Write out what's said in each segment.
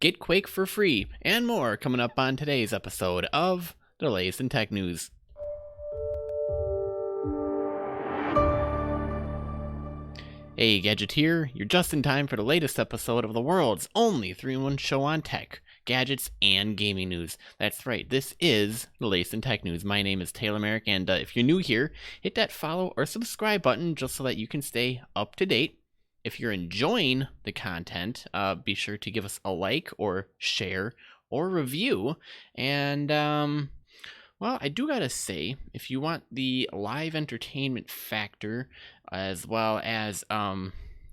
get Quake for free, and more coming up on today's episode of the latest in tech news. Hey Gadgeteer, you're just in time for the latest episode of the world's only 3-in-1 show on tech, gadgets, and gaming news. That's right, this is the latest in tech news. My name is Taylor Merrick, and if you're new here, hit that follow or subscribe button just so that you can stay up to date. If you're enjoying the content, be sure to give us a like or share or review. And, well, I do gotta say, if you want the live entertainment factor, as well as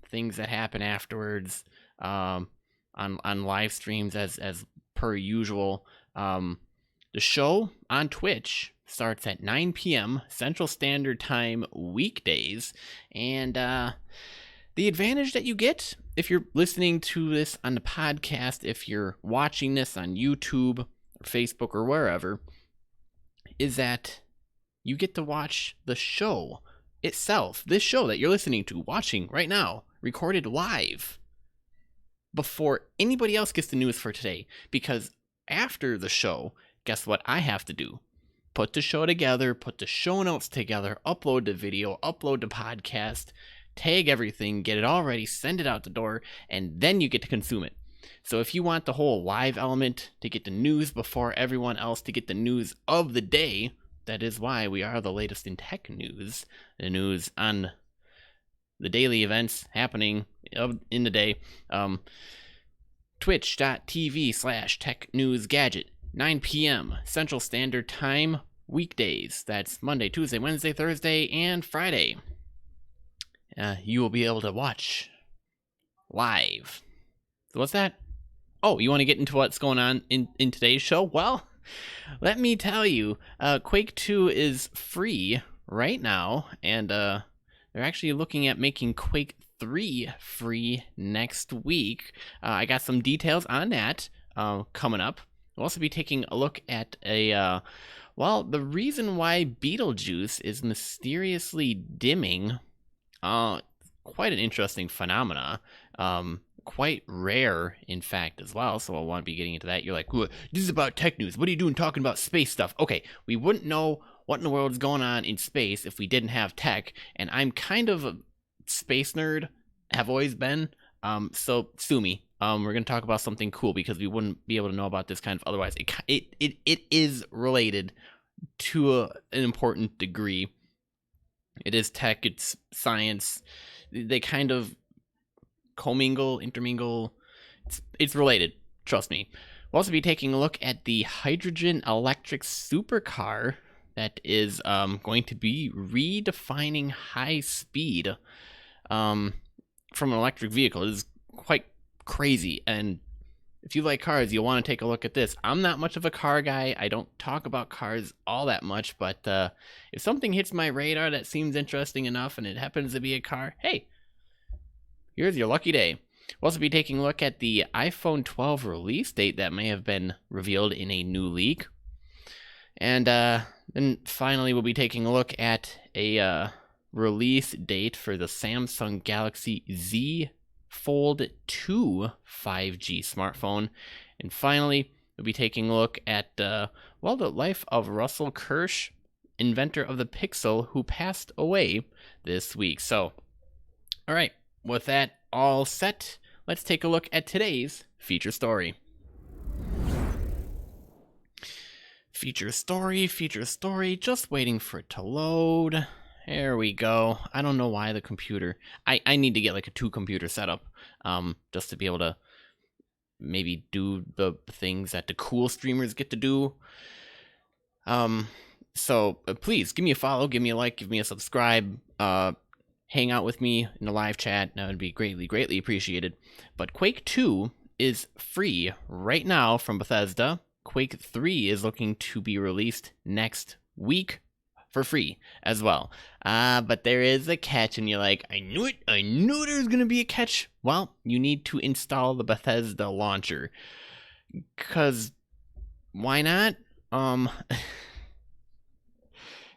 things that happen afterwards on live streams as per usual, the show on Twitch starts at 9 p.m. Central Standard Time weekdays, and the advantage that you get if you're listening to this on the podcast, if you're watching this on YouTube or Facebook or wherever, is that you get to watch the show itself, this show that you're listening to, watching right now, recorded live before anybody else gets the news for today. Because after the show, guess what I have to do? Put the show together, put the show notes together, upload the video, upload the podcast, tag everything, get it all ready, send it out the door, and then you get to consume it. So if you want the whole live element, to get the news before everyone else, to get the news of the day, that is why we are the latest in tech news, the news on the daily events happening in the day. Twitch.tv/technewsgadget, 9 p.m. Central Standard Time weekdays. That's Monday, Tuesday, Wednesday, Thursday, and Friday. You will be able to watch live. So what's that? Oh, you want to get into what's going on in today's show? Well, let me tell you, Quake 2 is free right now, and they're actually looking at making Quake 3 free next week. I got some details on that coming up. We'll also be taking a look at the reason why Betelgeuse is mysteriously dimming. Quite an interesting phenomena. Quite rare, in fact, as well, so I'll want to be getting into that. You're like, this is about tech news. What are you doing talking about space stuff? Okay, we wouldn't know what in the world is going on in space if we didn't have tech, and I'm kind of a space nerd, have always been, so sue me. We're going to talk about something cool, because we wouldn't be able to know about this kind of otherwise. It is related to an important degree. It is tech, it's science. They kind of intermingle. It's related, trust me. We'll also be taking a look at the hydrogen electric supercar that is going to be redefining high speed from an electric vehicle. It is quite crazy, and if you like cars, you'll want to take a look at this. I'm not much of a car guy. I don't talk about cars all that much, but if something hits my radar that seems interesting enough and it happens to be a car, hey, here's your lucky day. We'll also be taking a look at the iPhone 12 release date that may have been revealed in a new leak. And then finally, we'll be taking a look at a release date for the Samsung Galaxy Z Fold 2 5G smartphone. And finally, we'll be taking a look at the life of Russel Kirsch, inventor of the Pixel, who passed away this week. So, all right, with that all set, let's take a look at today's feature story. Feature story, just waiting for it to load. There we go. I don't know why the computer... I need to get like a 2-computer setup just to be able to maybe do the things that the cool streamers get to do. So please give me a follow, give me a like, give me a subscribe. Hang out with me in the live chat. That would be greatly appreciated. But Quake 2 is free right now from Bethesda. Quake 3 is looking to be released next week for free as well. But there is a catch, and you're like, I knew it. I knew there was going to be a catch. Well, you need to install the Bethesda launcher. Because why not?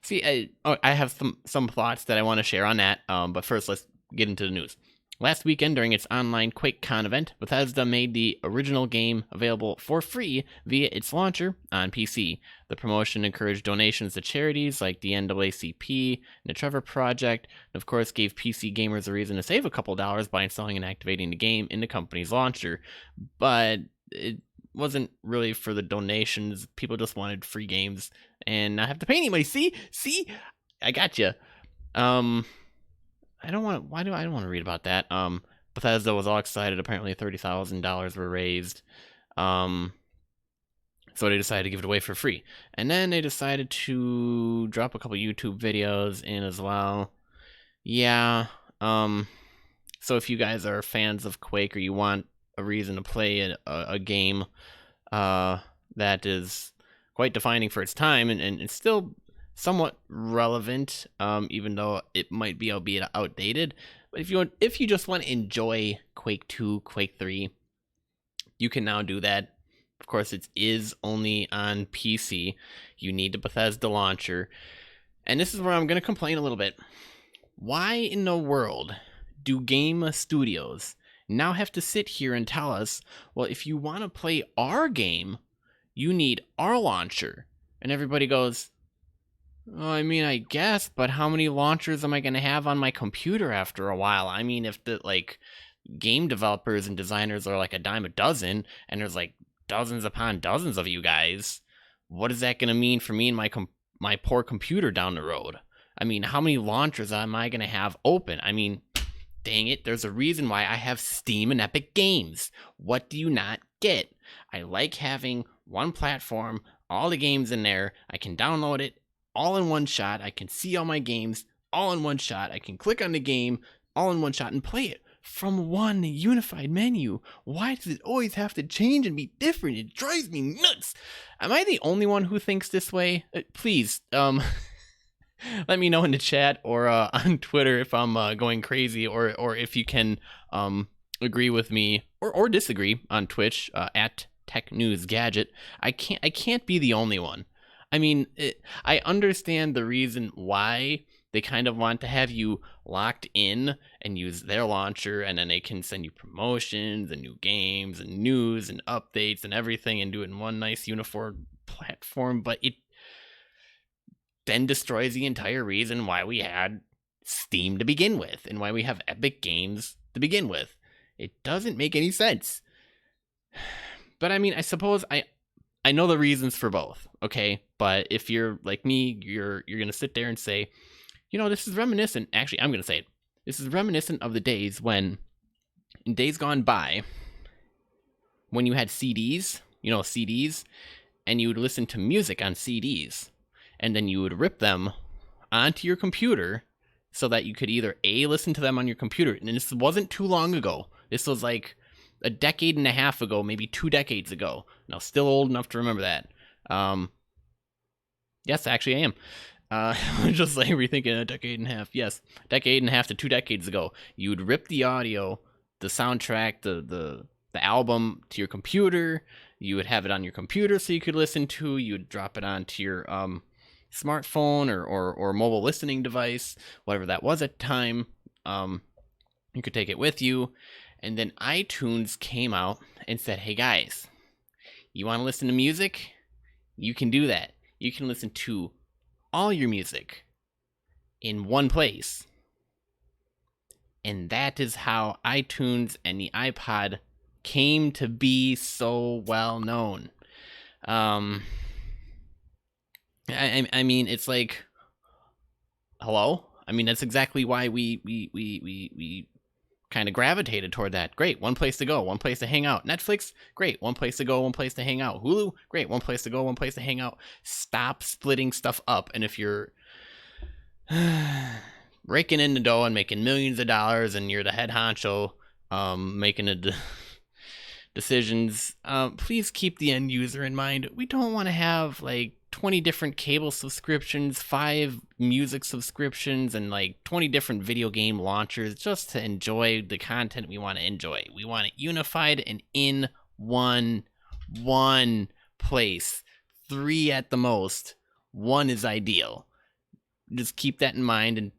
See, I have some thoughts that I want to share on that. But first, let's get into the news. Last weekend, during its online QuakeCon event, Bethesda made the original game available for free via its launcher on PC. The promotion encouraged donations to charities like the NAACP and the Trevor Project, and of course gave PC gamers a reason to save a couple dollars by installing and activating the game in the company's launcher. But it wasn't really for the donations. People just wanted free games and not have to pay any money. See, I got you. I don't want to read about that. Bethesda was all excited. Apparently, $30,000 were raised. So they decided to give it away for free, and then they decided to drop a couple YouTube videos in as well. Yeah. So if you guys are fans of Quake or you want a reason to play a game, that is quite defining for its time and still somewhat relevant, even though it might be albeit outdated. But if you just want to enjoy Quake 2, Quake 3, you can now do that. Of course, it is only on PC. You need the Bethesda launcher. And this is where I'm going to complain a little bit. Why in the world do game studios now have to sit here and tell us, well, if you want to play our game, you need our launcher? And everybody goes, well, I mean, I guess, but how many launchers am I going to have on my computer after a while? I mean, if the game developers and designers are like a dime a dozen, and there's like dozens upon dozens of you guys, what is that going to mean for me and my poor computer down the road? I mean, how many launchers am I going to have open? I mean, dang it, there's a reason why I have Steam and Epic Games. What do you not get? I like having one platform, all the games in there. I can download it all in one shot. I can see all my games all in one shot. I can click on the game all in one shot and play it from one unified menu. Why does it always have to change and be different? It drives me nuts. Am I the only one who thinks this way? Please, let me know in the chat or on Twitter if I'm going crazy, or if you can agree with me or disagree on Twitch at Tech News Gadget. I can't be the only one. I mean, I understand the reason why they kind of want to have you locked in and use their launcher, and then they can send you promotions and new games and news and updates and everything and do it in one nice uniform platform, but it then destroys the entire reason why we had Steam to begin with and why we have Epic Games to begin with. It doesn't make any sense. But I mean, I suppose I know the reasons for both, okay? But if you're like me, you're going to sit there and say, you know, this is reminiscent. Actually, I'm going to say it. This is reminiscent of the days when, in days gone by, when you had CDs, and you would listen to music on CDs, and then you would rip them onto your computer so that you could either A, listen to them on your computer, and this wasn't too long ago. This was like a decade and a half ago, maybe 2 decades ago. Now, still old enough to remember that. Yes, actually I am. Just like rethinking a decade and a half. Yes, decade and a half to 2 decades ago. You would rip the audio, the soundtrack, the album to your computer. You would have it on your computer so you could listen to. You would drop it onto your smartphone or mobile listening device, whatever that was at the time. You could take it with you. And then iTunes came out and said, hey guys, you want to listen to music? You can do that. You can listen to all your music in one place. And that is how iTunes and the iPod came to be so well known. I mean, it's like, hello? I mean, that's exactly why we kind of gravitated toward that. Great, one place to go, one place to hang out. Netflix, great, one place to go, one place to hang out. Hulu, great, one place to go, one place to hang out. Stop splitting stuff up. And if you're raking in the dough and making millions of dollars and you're the head honcho making the decisions, please keep the end user in mind. We don't want to have like 20 different cable subscriptions, 5 music subscriptions, and like 20 different video game launchers just to enjoy the content we want to enjoy. We want it unified and in one place. 3 at the most. 1 is ideal. Just keep that in mind and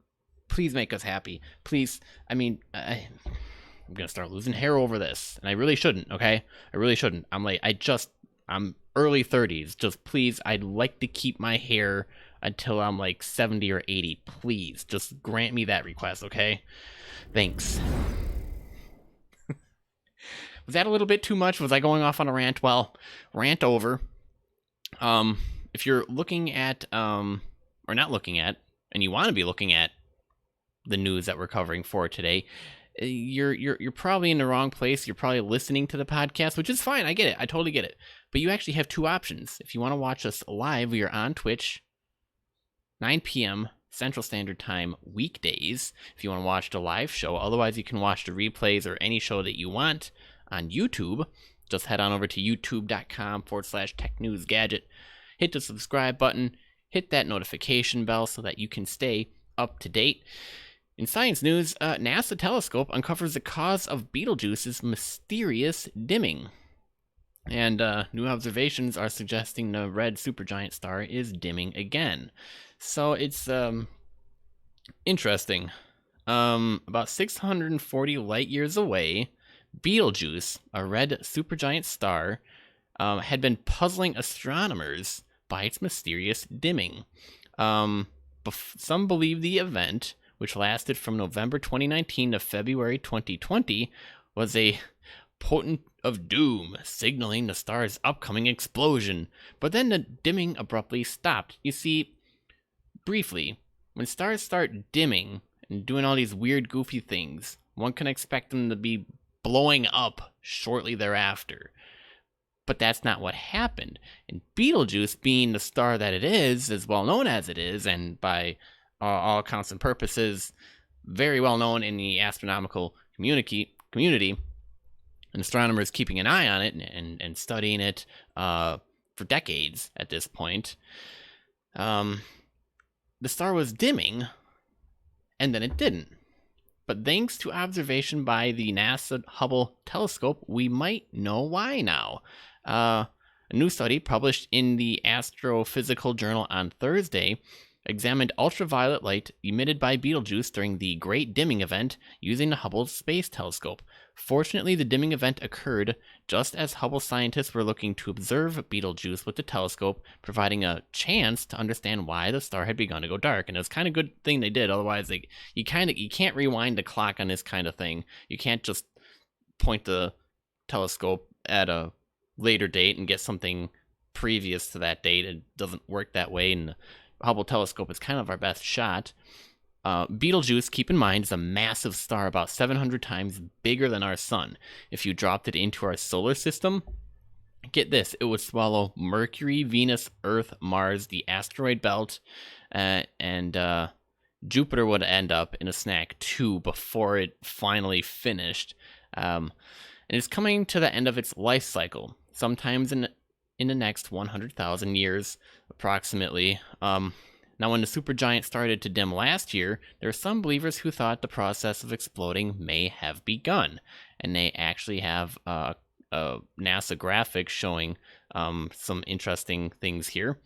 Please make us happy. Please. I mean, I'm gonna start losing hair over this, and I really shouldn't. Okay, I really shouldn't. I'm early 30s. Just please, I'd like to keep my hair until I'm like 70 or 80. Please, just grant me that request. Okay, thanks. Was that a little bit too much? Was I going off on a rant? Well, rant over. If you're looking at, or not looking at, and you want to be looking at the news that we're covering for today, you're probably in the wrong place. You're probably listening to the podcast, which is fine. I get it. I totally get it. But you actually have two options. If you want to watch us live, we are on Twitch, 9 p.m. Central Standard Time weekdays. If you want to watch the live show, otherwise you can watch the replays or any show that you want on YouTube. Just head on over to youtube.com/technewsgadget. Hit the subscribe button, hit that notification bell so that you can stay up to date. In science news, NASA telescope uncovers the cause of Betelgeuse's mysterious dimming. And new observations are suggesting the red supergiant star is dimming again. So it's interesting. About 640 light years away, Betelgeuse, a red supergiant star, had been puzzling astronomers by its mysterious dimming. Some believe the event, which lasted from November 2019 to February 2020, was a portent of doom, signaling the star's upcoming explosion. But then the dimming abruptly stopped. You see, briefly, when stars start dimming and doing all these weird, goofy things, one can expect them to be blowing up shortly thereafter. But that's not what happened. And Betelgeuse, being the star that it is, as well known as it is, and by all accounts and purposes, very well known in the astronomical community, and astronomers keeping an eye on it and studying it for decades at this point. The star was dimming, and then it didn't. But thanks to observation by the NASA Hubble telescope, we might know why now. A new study published in the Astrophysical Journal on Thursday examined ultraviolet light emitted by Betelgeuse during the Great Dimming Event using the Hubble Space Telescope. Fortunately, the dimming event occurred just as Hubble scientists were looking to observe Betelgeuse with the telescope, providing a chance to understand why the star had begun to go dark. And it was kind of a good thing they did. Otherwise, you can't rewind the clock on this kind of thing. You can't just point the telescope at a later date and get something previous to that date. It doesn't work that way, and the Hubble telescope is kind of our best shot. Betelgeuse, keep in mind, is a massive star about 700 times bigger than our sun. If you dropped it into our solar system, get this, it would swallow Mercury, Venus, Earth, Mars, the asteroid belt, and Jupiter would end up in a snack too before it finally finished. And it's coming to the end of its life cycle, sometimes in the next 100,000 years, approximately. Now, when the supergiant started to dim last year, there were some believers who thought the process of exploding may have begun, and they actually have a NASA graphic showing some interesting things here.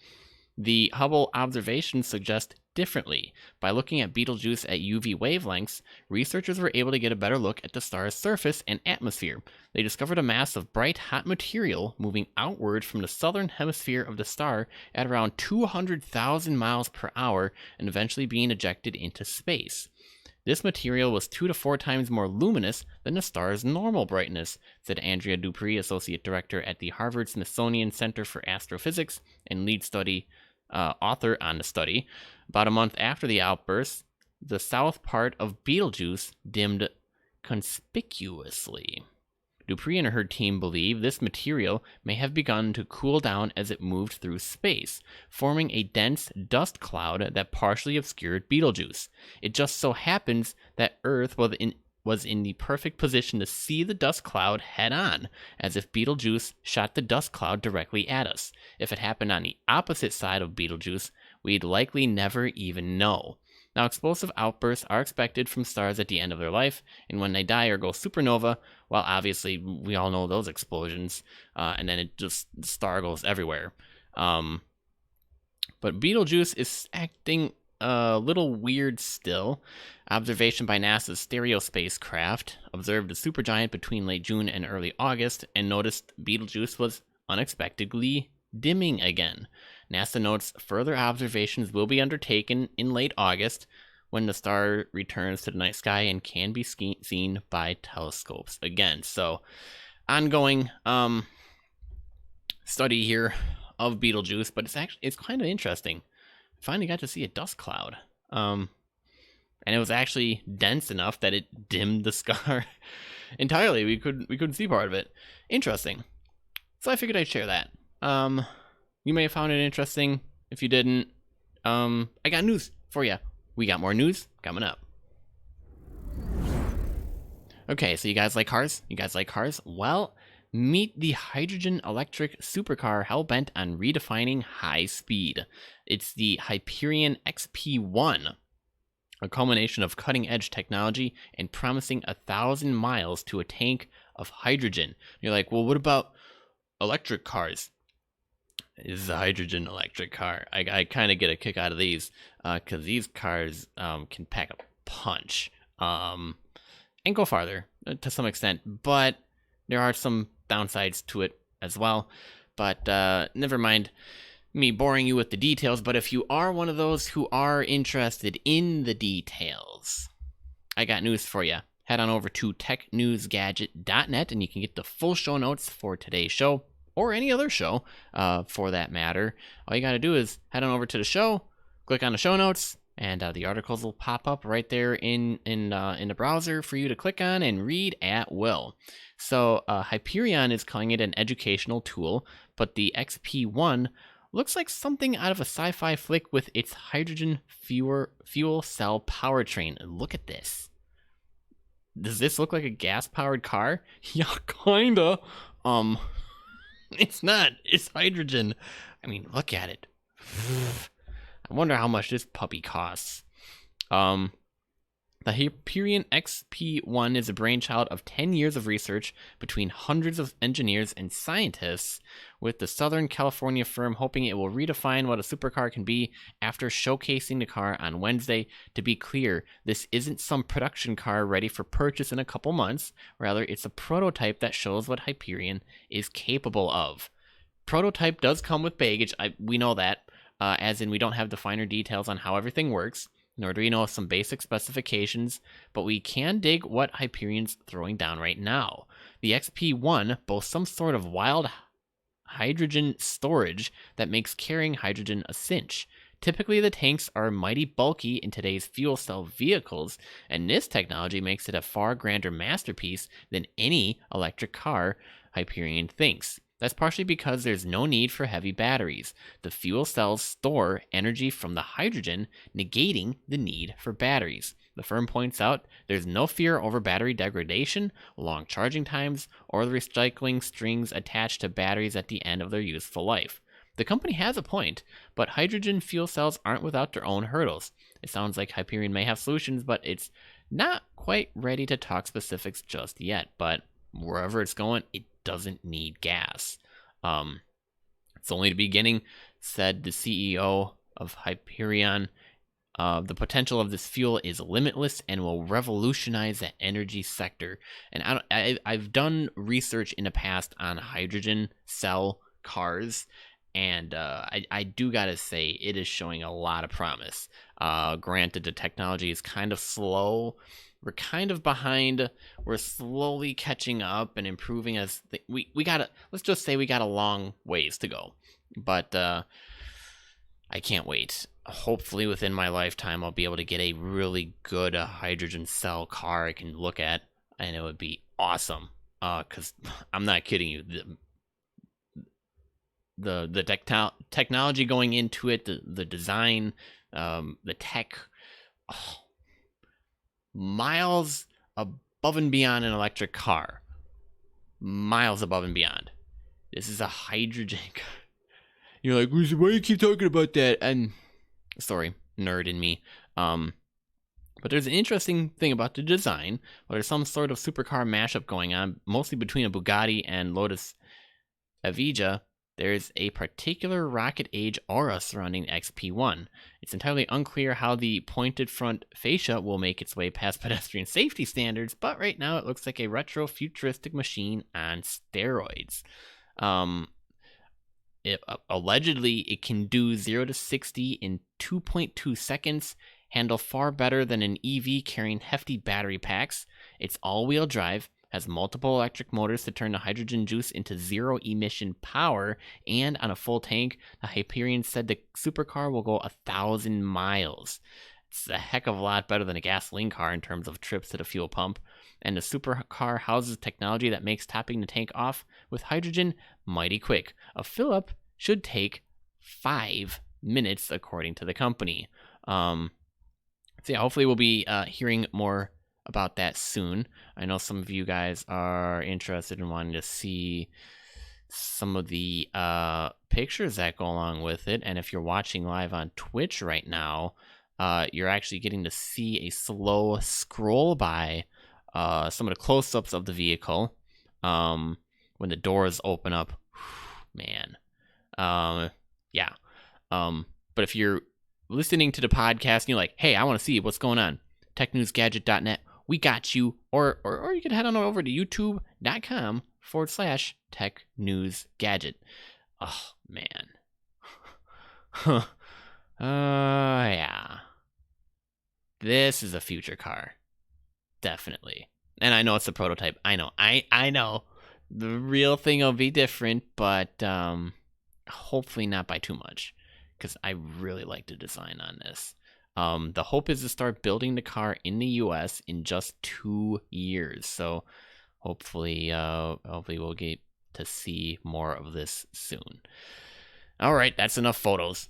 The Hubble observations suggest differently. By looking at Betelgeuse at UV wavelengths, researchers were able to get a better look at the star's surface and atmosphere. They discovered a mass of bright, hot material moving outward from the southern hemisphere of the star at around 200,000 miles per hour and eventually being ejected into space. This material was 2 to 4 times more luminous than the star's normal brightness, said Andrea Dupree, Associate Director at the Harvard-Smithsonian Center for Astrophysics and lead study author on the study. About a month after the outburst, the south part of Betelgeuse dimmed conspicuously. Dupree and her team believe this material may have begun to cool down as it moved through space, forming a dense dust cloud that partially obscured Betelgeuse. It just so happens that Earth was in the perfect position to see the dust cloud head on, as if Betelgeuse shot the dust cloud directly at us. If it happened on the opposite side of Betelgeuse, we'd likely never even know. Now, explosive outbursts are expected from stars at the end of their life, and when they die or go supernova, well, obviously, we all know those explosions, and then the star goes everywhere. But Betelgeuse is acting a little weird still. Observation by NASA's Stereo spacecraft observed a supergiant between late June and early August and noticed Betelgeuse was unexpectedly dimming again. NASA notes further observations will be undertaken in late August when the star returns to the night sky and can be seen by telescopes again. So, ongoing study here of Betelgeuse, but it's kind of interesting. Finally got to see a dust cloud. And it was actually dense enough that it dimmed the scar entirely. We couldn't see part of it. Interesting. So I figured I'd share that. You may have found it interesting. If you didn't, I got news for you. We got more news coming up. Okay, so you guys like cars? Well, meet the hydrogen electric supercar hell-bent on redefining high speed. It's the Hyperion XP1, a culmination of cutting-edge technology and promising 1,000 miles to a tank of hydrogen. You're like, well, what about electric cars? This is a hydrogen electric car. I kind of get a kick out of these because these cars can pack a punch and go farther to some extent, but there are some downsides to it as well. But never mind me boring you with the details, but if you are one of those who are interested in the details, I got news for you. Head on over to technewsgadget.net and you can get the full show notes for today's show, or any other show for that matter. All you got to do is head on over to the show, click on the show notes, and the articles will pop up right there in the browser for you to click on and read at will. So Hyperion is calling it an educational tool, but the XP1 looks like something out of a sci-fi flick with its hydrogen fuel cell powertrain. Look at this. Does this look like a gas-powered car? Yeah, kinda. It's not. It's hydrogen. I mean, look at it. I wonder how much this puppy costs. The Hyperion XP1 is a brainchild of 10 years of research between hundreds of engineers and scientists, with the Southern California firm hoping it will redefine what a supercar can be after showcasing the car on Wednesday. To be clear, this isn't some production car ready for purchase in a couple months. Rather, it's a prototype that shows what Hyperion is capable of. Prototype does come with baggage, we know that, as in we don't have the finer details on how everything works, nor do we know some basic specifications, but we can dig what Hyperion's throwing down right now. The XP1 boasts some sort of wild hydrogen storage that makes carrying hydrogen a cinch. Typically, the tanks are mighty bulky in today's fuel cell vehicles, and this technology makes it a far grander masterpiece than any electric car Hyperion thinks. That's partially because there's no need for heavy batteries. The fuel cells store energy from the hydrogen, negating the need for batteries. The firm points out there's no fear over battery degradation, long charging times, or the recycling strings attached to batteries at the end of their useful life. The company has a point, but hydrogen fuel cells aren't without their own hurdles. It sounds like Hyperion may have solutions, but it's not quite ready to talk specifics just yet. But wherever it's going, it doesn't need gas. It's only the beginning, said the CEO of Hyperion. The potential of this fuel is limitless and will revolutionize the energy sector. And I've done research in the past on hydrogen cell cars, and I do gotta say it is showing a lot of promise. Granted, the technology is kind of slow. We're kind of behind. We're slowly catching up and improving as we gotta, let's just say we got a long ways to go. But I can't wait. Hopefully within my lifetime I'll be able to get a really good hydrogen cell car I can look at, and it would be awesome. Cause I'm not kidding you. The technology going into it, the design, the tech, miles above and beyond an electric car. Miles above and beyond. This is a hydrogen car. You're like, why do you keep talking about that? And sorry, nerd in me. But there's an interesting thing about the design. Well, there's some sort of supercar mashup going on, mostly between a Bugatti and Lotus Evija, there's a particular rocket age aura surrounding XP1. It's entirely unclear how the pointed front fascia will make its way past pedestrian safety standards, but right now it looks like a retro futuristic machine on steroids. Allegedly, it can do 0 to 60 in 2.2 seconds, handle far better than an EV carrying hefty battery packs. It's all-wheel drive, has multiple electric motors to turn the hydrogen juice into zero-emission power, and on a full tank, the Hyperion said the supercar will go 1,000 miles. It's a heck of a lot better than a gasoline car in terms of trips to the fuel pump, and the supercar houses technology that makes topping the tank off with hydrogen mighty quick. A fill-up should take 5 minutes, according to the company. So yeah, hopefully we'll be hearing more about that soon. I know some of you guys are interested in wanting to see some of the pictures that go along with it, and if you're watching live on Twitch right now, you're actually getting to see a slow scroll by some of the close-ups of the vehicle when the doors open up. Man. Yeah. But if you're listening to the podcast and you're like, hey, I want to see what's going on, technewsgadget.net, we got you. Or you can head on over to youtube.com/technewsgadget. Oh, man. Yeah. This is a future car. Definitely. And I know it's a prototype. I know. I know. The real thing will be different, but hopefully not by too much, because I really like the design on this. The hope is to start building the car in the U.S. in just 2 years. So hopefully we'll get to see more of this soon. All right, that's enough photos.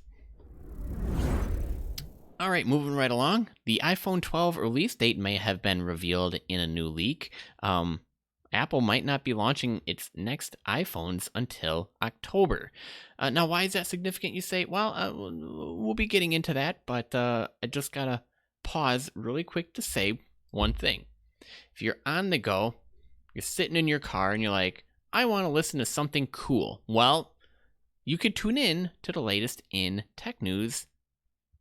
All right, moving right along. The iPhone 12 release date may have been revealed in a new leak. Apple might not be launching its next iPhones until October. Now, why is that significant, you say? Well, we'll be getting into that, but I just gotta pause really quick to say one thing. If you're on the go, you're sitting in your car, and you're like, I want to listen to something cool. Well, you could tune in to the latest in tech news.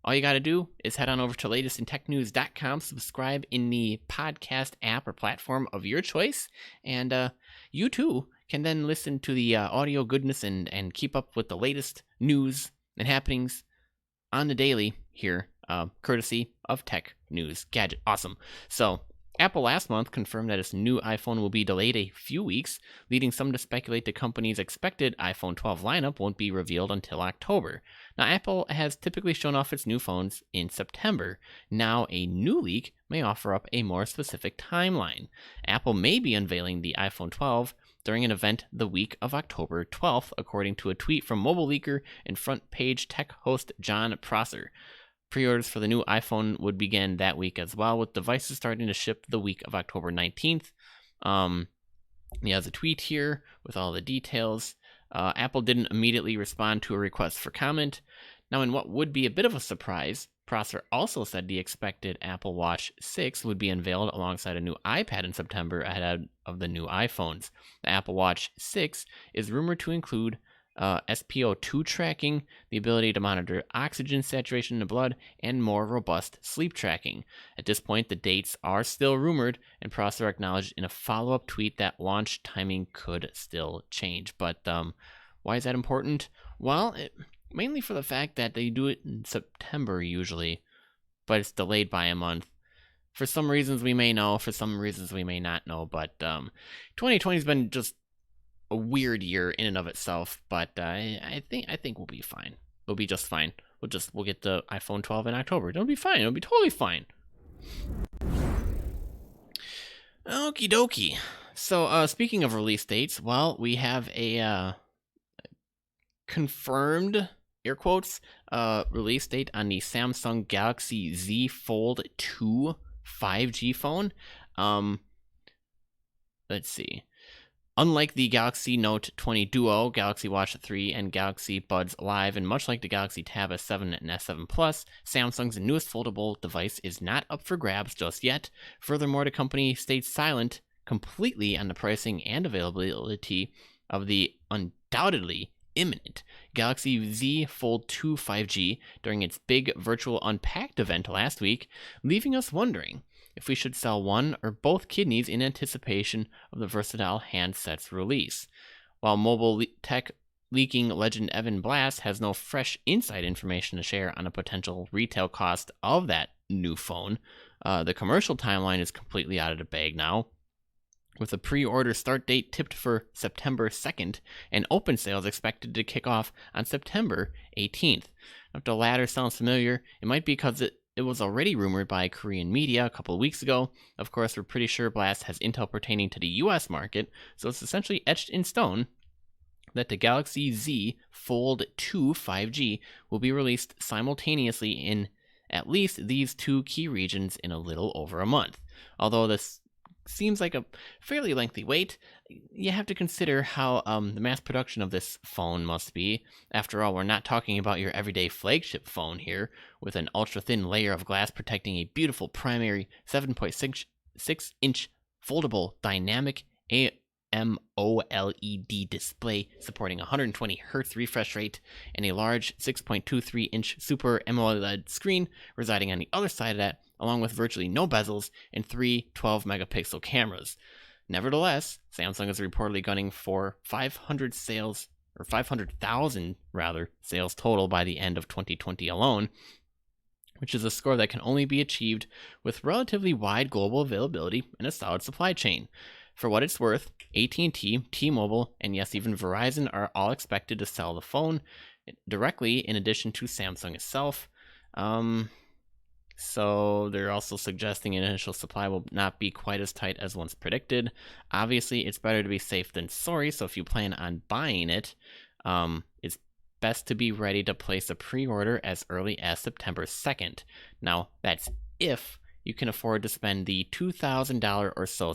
All you got to do is head on over to latestinTechNews.com, subscribe in the podcast app or platform of your choice, and you too can then listen to the audio goodness and keep up with the latest news and happenings on the daily here, courtesy of Tech News Gadget. Awesome. So, Apple last month confirmed that its new iPhone will be delayed a few weeks, leading some to speculate the company's expected iPhone 12 lineup won't be revealed until October. Now, Apple has typically shown off its new phones in September. Now, a new leak may offer up a more specific timeline. Apple may be unveiling the iPhone 12 during an event the week of October 12th, according to a tweet from mobile leaker and front page tech host John Prosser. Pre-orders for the new iPhone would begin that week as well, with devices starting to ship the week of October 19th. He has a tweet here with all the details. Apple didn't immediately respond to a request for comment. Now, in what would be a bit of a surprise, Prosser also said the expected Apple Watch 6 would be unveiled alongside a new iPad in September ahead of the new iPhones. The Apple Watch 6 is rumored to include SpO2 tracking, the ability to monitor oxygen saturation in the blood, and more robust sleep tracking. At this point, the dates are still rumored, and Prosser acknowledged in a follow-up tweet that launch timing could still change. But why is that important? Well, mainly for the fact that they do it in September usually, but it's delayed by a month. For some reasons we may know, for some reasons we may not know, but 2020 has been just a weird year in and of itself, but I think we'll be fine. We'll be just fine. We'll get the iPhone 12 in October. It'll be fine. It'll be totally fine. Okie dokie. So speaking of release dates, well, we have a confirmed air quotes release date on the Samsung Galaxy Z Fold 2 5G phone. Let's see. Unlike the Galaxy Note 20 Duo, Galaxy Watch 3, and Galaxy Buds Live, and much like the Galaxy Tab S7 and S7 Plus, Samsung's newest foldable device is not up for grabs just yet. Furthermore, the company stays silent completely on the pricing and availability of the undoubtedly imminent. Galaxy Z Fold 2 5G during its big virtual Unpacked event last week, leaving us wondering if we should sell one or both kidneys in anticipation of the versatile handset's release. While mobile tech leaking legend Evan Blass has no fresh inside information to share on a potential retail cost of that new phone, the commercial timeline is completely out of the bag now, with a pre-order start date tipped for September 2nd and open sales expected to kick off on September 18th. If the latter sounds familiar, it might be because it was already rumored by Korean media a couple of weeks ago. Of course, we're pretty sure Blast has intel pertaining to the US market, so it's essentially etched in stone that the Galaxy Z Fold 2 5G will be released simultaneously in at least these two key regions in a little over a month. Although this seems like a fairly lengthy wait, you have to consider how the mass production of this phone must be. After all, we're not talking about your everyday flagship phone here, with an ultra-thin layer of glass protecting a beautiful primary 7.6-inch foldable dynamic AMOLED display supporting 120 Hz refresh rate and a large 6.23-inch Super AMOLED screen residing on the other side of that, along with virtually no bezels and three 12-megapixel cameras. Nevertheless, Samsung is reportedly gunning for 500,000 sales total by the end of 2020 alone, which is a score that can only be achieved with relatively wide global availability and a solid supply chain. For what it's worth, AT&T, T-Mobile, and yes, even Verizon are all expected to sell the phone directly in addition to Samsung itself. So they're also suggesting initial supply will not be quite as tight as once predicted. Obviously, it's better to be safe than sorry, so if you plan on buying it, it's best to be ready to place a pre-order as early as September 2nd. Now, that's if you can afford to spend the $2,000 or so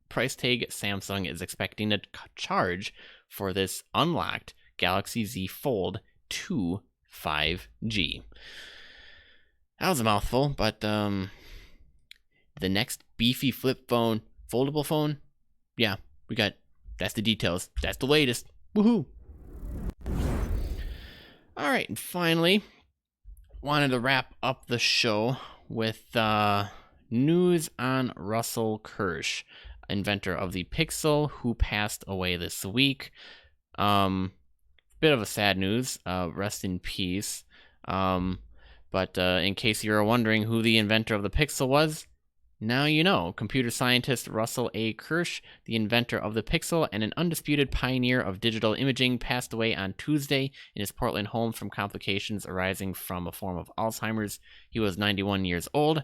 price tag Samsung is expecting to charge for this unlocked Galaxy Z Fold 2 5G. That was a mouthful, but the next beefy flip phone, foldable phone, yeah, that's the details. That's the latest. Woohoo! All right, and finally, wanted to wrap up the show with news on Russel Kirsch, inventor of the Pixel, who passed away this week. Bit of a sad news. Rest in peace. But in case you're wondering who the inventor of the Pixel was, now you know. Computer scientist Russel A. Kirsch, the inventor of the Pixel and an undisputed pioneer of digital imaging, passed away on Tuesday in his Portland home from complications arising from a form of Alzheimer's. He was 91 years old.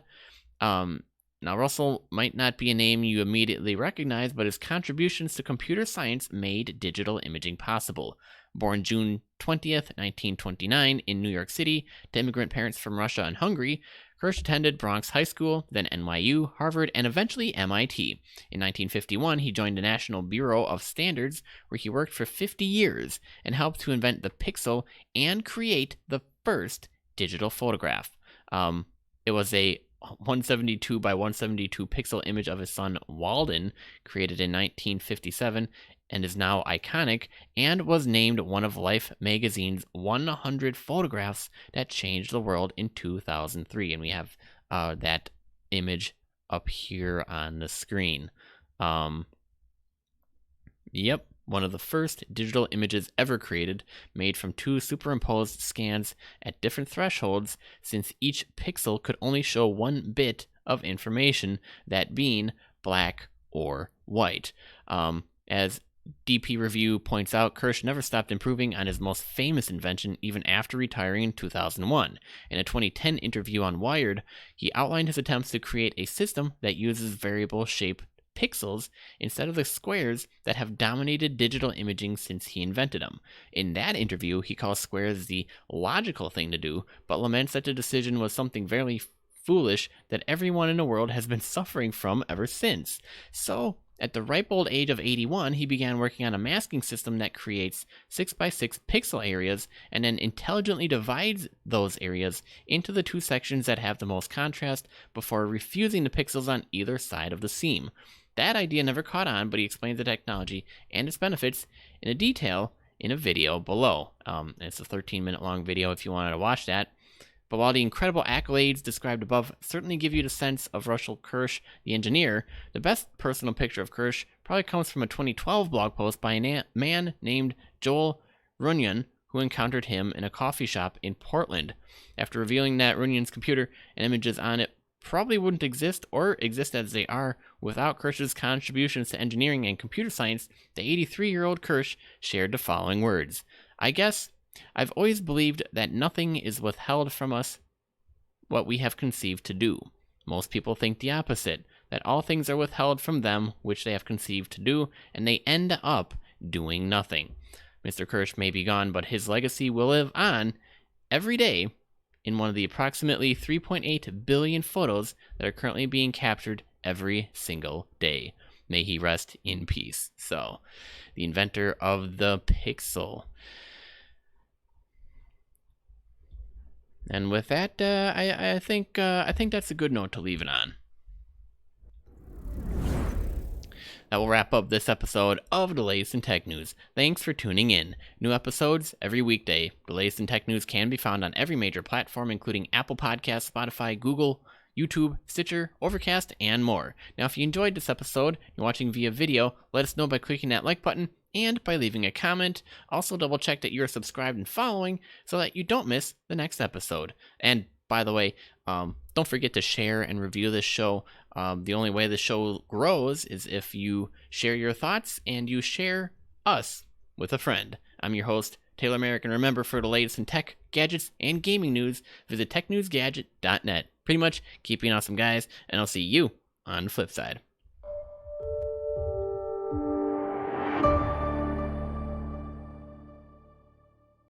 Now, Russell might not be a name you immediately recognize, but his contributions to computer science made digital imaging possible. Born June 20th, 1929 in New York City to immigrant parents from Russia and Hungary, Kirsch attended Bronx High School, then NYU, Harvard, and eventually MIT. In 1951, he joined the National Bureau of Standards, where he worked for 50 years and helped to invent the Pixel and create the first digital photograph. It was a 172 by 172 pixel image of his son Walden, created in 1957, and is now iconic, and was named one of Life magazine's 100 photographs that changed the world in 2003. And we have that image up here on the screen. Yep, one of the first digital images ever created, made from two superimposed scans at different thresholds, since each pixel could only show one bit of information, that being black or white. As DP Review points out, Kirsch never stopped improving on his most famous invention even after retiring in 2001. In a 2010 interview on Wired, he outlined his attempts to create a system that uses variable shape pixels instead of the squares that have dominated digital imaging since he invented them. In that interview, he calls squares the logical thing to do, but laments that the decision was something very foolish that everyone in the world has been suffering from ever since. So, at the ripe old age of 81, he began working on a masking system that creates 6x6 pixel areas and then intelligently divides those areas into the two sections that have the most contrast before refusing the pixels on either side of the seam. That idea never caught on, but he explains the technology and its benefits in a detail in a video below. It's a 13-minute long video if you wanted to watch that. But while the incredible accolades described above certainly give you the sense of Russel Kirsch, the engineer, the best personal picture of Kirsch probably comes from a 2012 blog post by a man named Joel Runyon, who encountered him in a coffee shop in Portland. After revealing that Runyon's computer and images on it probably wouldn't exist or exist as they are without Kirsch's contributions to engineering and computer science, the 83-year-old Kirsch shared the following words. I guess I've always believed that nothing is withheld from us what we have conceived to do. Most people think the opposite, that all things are withheld from them which they have conceived to do, and they end up doing nothing. Mr. Kirsch may be gone, but his legacy will live on every day in one of the approximately 3.8 billion photos that are currently being captured every single day. May he rest in peace. So, the inventor of the Pixel. And with that, I think that's a good note to leave it on. That will wrap up this episode of the Latest in Tech News. Thanks for tuning in. New episodes every weekday. The Latest in Tech News can be found on every major platform, including Apple Podcasts, Spotify, Google, YouTube, Stitcher, Overcast, and more. Now, if you enjoyed this episode, you're watching via video, let us know by clicking that like button and by leaving a comment. Also, double check that you're subscribed and following so that you don't miss the next episode. And by the way, don't forget to share and review this show. The only way the show grows is if you share your thoughts and you share us with a friend. I'm your host, Taylor Merrick, and remember, for the latest in tech, gadgets, and gaming news, visit technewsgadget.net. Pretty much, keep being awesome, guys, and I'll see you on the flip side.